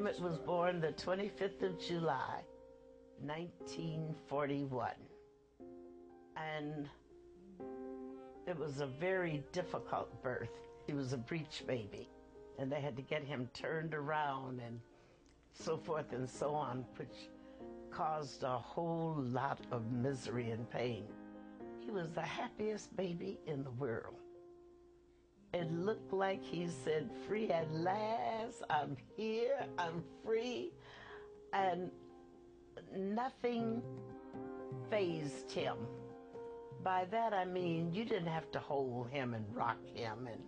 Emmett was born the 25th of July, 1941. And it was a very difficult birth. He was a breech baby, and they had to get him turned around and so forth and so on, which caused a whole lot of misery and pain. He was the happiest baby in the world. It looked like he said, "Free at last, I'm here, I'm free." And nothing fazed him. By that I mean you didn't have to hold him and rock him and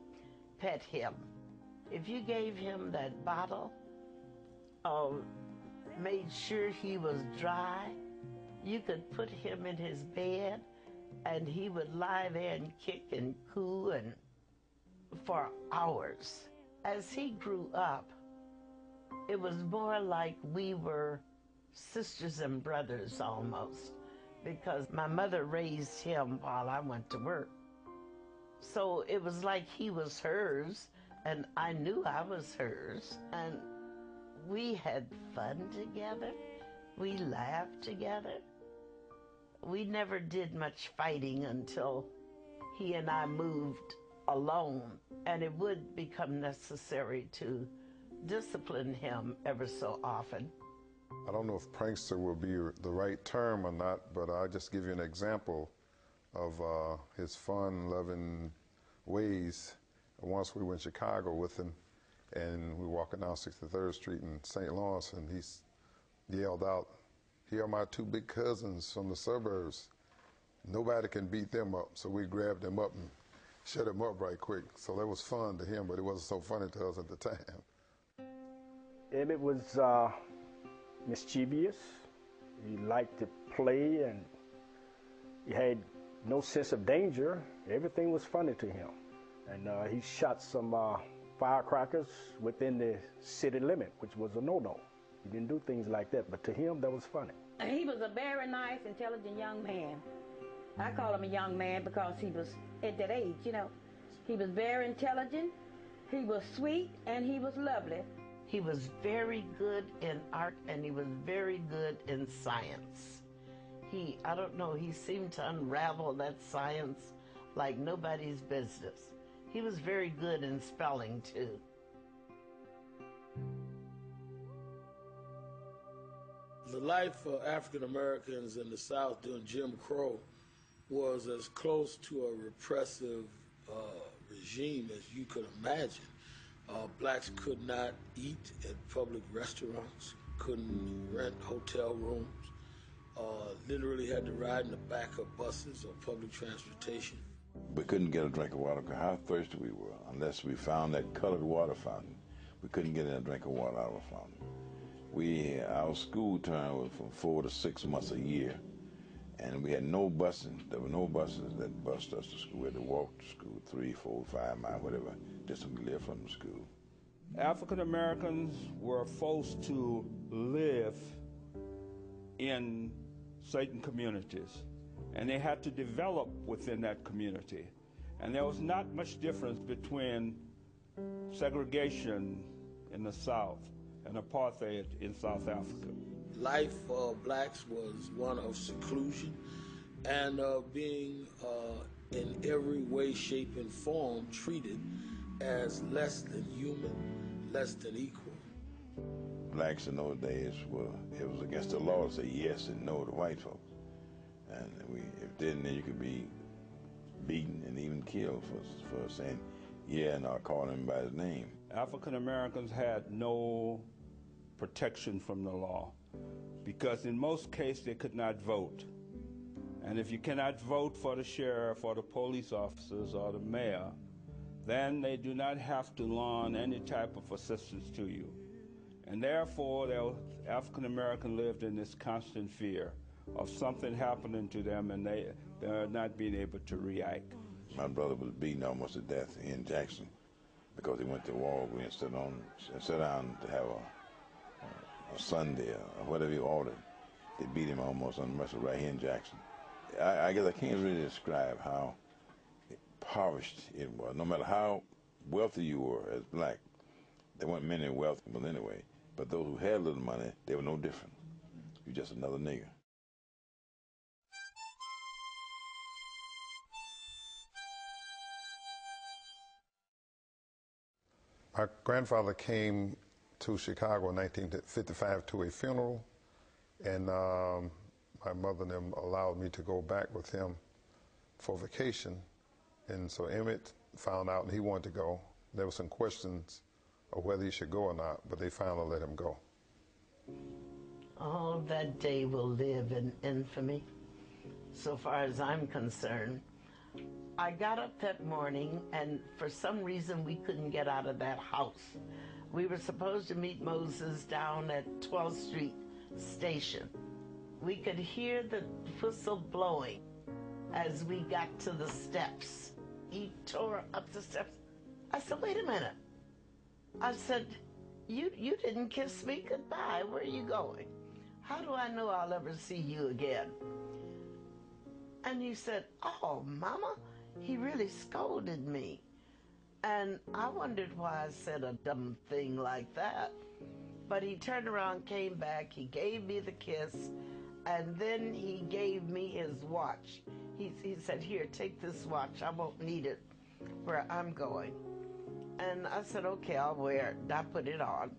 pet him. If you gave him that bottle or made sure he was dry, you could put him in his bed and he would lie there and kick and coo and for hours. As he grew up, it was more like we were sisters and brothers almost, because my mother raised him while I went to work. So it was like he was hers and I knew I was hers, and we had fun together. We laughed together. We never did much fighting until he and I moved alone, and it would become necessary to discipline him ever so often. I don't know if prankster will be the right term or not, but I'll just give you an example of his fun-loving ways. Once we were in Chicago with him, and we were walking down 63rd Street in St. Lawrence, and he yelled out, "Here are my two big cousins from the suburbs. Nobody can beat them up." So we grabbed them up and shut him up right quick. So that was fun to him, but it wasn't so funny to us at the time. Emmett was mischievous. He liked to play, and he had no sense of danger. Everything was funny to him. And he shot some firecrackers within the city limit, which was a no-no. He didn't do things like that, but to him, that was funny. He was a very nice, intelligent young man. I call him a young man because he was at that age, you know. He was very intelligent, he was sweet, and he was lovely. He was very good in art, and he was very good in science. I don't know, he seemed to unravel that science like nobody's business. He was very good in spelling, too. The life for African Americans in the South during Jim Crow was as close to a repressive regime as you could imagine. Blacks could not eat at public restaurants, couldn't rent hotel rooms, literally had to ride in the back of buses or public transportation. We couldn't get a drink of water because how thirsty we were. Unless we found that colored water fountain, we couldn't get a drink of water out of a fountain. Our school term was from 4 to 6 months a year, and we had no busing. There were no buses that bused us to school. We had to walk to school 3, 4, 5 miles, whatever distance we lived from the school. African Americans were forced to live in certain communities, and they had to develop within that community. And there was not much difference between segregation in the South and apartheid in South Africa. Life for blacks was one of seclusion and being in every way, shape, and form treated as less than human, less than equal. Blacks in those days, it was against the law to say yes and no to white folks. And if it didn't, then you could be beaten and even killed for saying yeah and not calling him by his name. African Americans had no protection from the law because in most cases they could not vote. And if you cannot vote for the sheriff or the police officers or the mayor, then they do not have to loan any type of assistance to you. And therefore, African Americans lived in this constant fear of something happening to them and they're not being able to react. My brother was beaten almost to death in Jackson because he went to Walgreens and sat down to have a sundae or whatever he ordered. They beat him almost unmercifully right here in Jackson. I guess I can't really describe how impoverished it was. No matter how wealthy you were as black, there weren't many wealthy people anyway. But those who had little money, they were no different. You're just another nigger. My grandfather came to Chicago in 1955 to a funeral, and my mother and them allowed me to go back with him for vacation. And so Emmett found out and he wanted to go. There were some questions of whether he should go or not, but they finally let him go. Oh, that day will live in infamy, so far as I'm concerned. I got up that morning, and for some reason we couldn't get out of that house. We were supposed to meet Moses down at 12th Street Station. We could hear the whistle blowing as we got to the steps. He tore up the steps. I said, wait a minute. I said, you didn't kiss me goodbye. Where are you going? How do I know I'll ever see you again? And he said, oh, Mama, he really scolded me. And I wondered why I said a dumb thing like that. But he turned around, came back, he gave me the kiss, and then he gave me his watch. He said, here, take this watch. I won't need it where I'm going. And I said, okay, I'll wear it. And I put it on.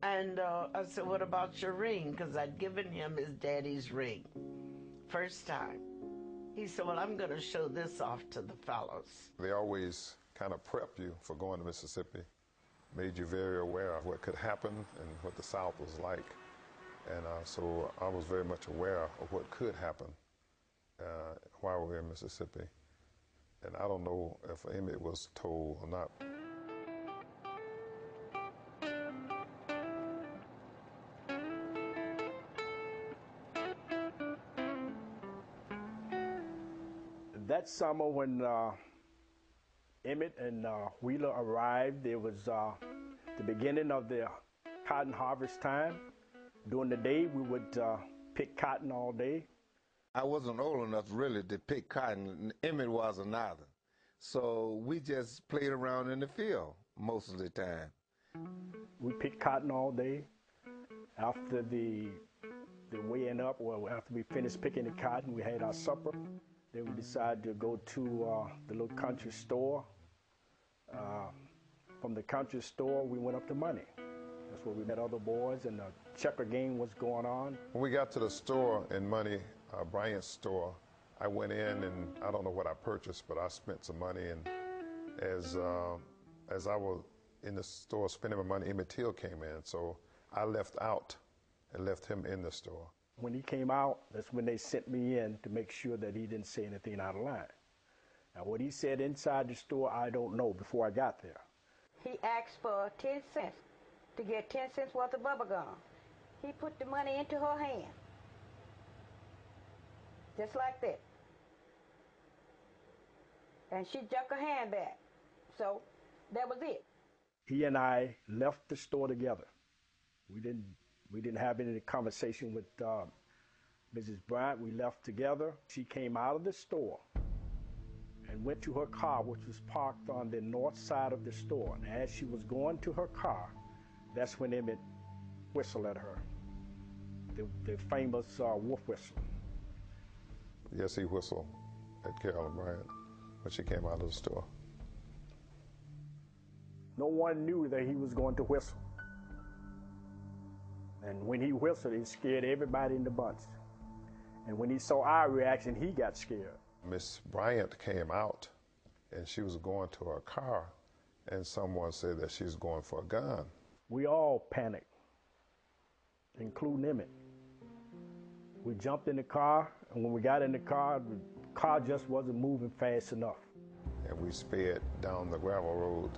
And I said, what about your ring? Because I'd given him his daddy's ring. First time. He said, well, I'm going to show this off to the fellows. They always kind of prep you for going to Mississippi, made you very aware of what could happen and what the South was like. And so I was very much aware of what could happen while we were in Mississippi. And I don't know if Emmett was told or not. That summer when Emmett and Wheeler arrived, it was the beginning of the cotton harvest time. During the day, we would pick cotton all day. I wasn't old enough really to pick cotton. Emmett wasn't either. So we just played around in the field most of the time. We picked cotton all day. After the weighing up, well, after we finished picking the cotton, we had our supper. Then we decided to go to the little country store. From the country store, we went up to Money. That's where we met other boys, and the checker game was going on. When we got to the store in Money, Bryant's store, I went in and I don't know what I purchased, but I spent some money. And as I was in the store spending my money, Emmett Till came in. So I left out and left him in the store. When he came out, that's when they sent me in to make sure that he didn't say anything out of line. Now, what he said inside the store, I don't know before I got there. He asked for 10 cents to get 10 cents worth of bubble gum. He put the money into her hand. Just like that. And she jerked her hand back. So that was it. He and I left the store together. We didn't have any conversation with Mrs. Bryant. We left together. She came out of the store and went to her car, which was parked on the north side of the store. And as she was going to her car, that's when Emmett whistled at her, the famous wolf whistle. Yes, he whistled at Carolyn Bryant when she came out of the store. No one knew that he was going to whistle. And when he whistled, it scared everybody in the bunch. And when he saw our reaction, he got scared. Miss Bryant came out, and she was going to her car, and someone said that she was going for a gun. We all panicked, including Emmett. We jumped in the car, and when we got in the car just wasn't moving fast enough. And we sped down the gravel road,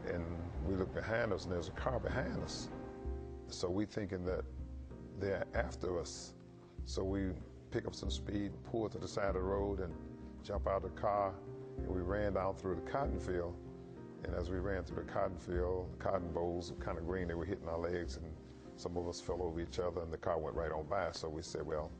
and we looked behind us, and there's a car behind us. So we thinking that they're after us. So we pick up some speed, pull to the side of the road, and jump out of the car, and we ran down through the cotton field. And as we ran through the cotton field, the cotton bolls were kind of green, they were hitting our legs, and some of us fell over each other, and the car went right on by. So we said, well,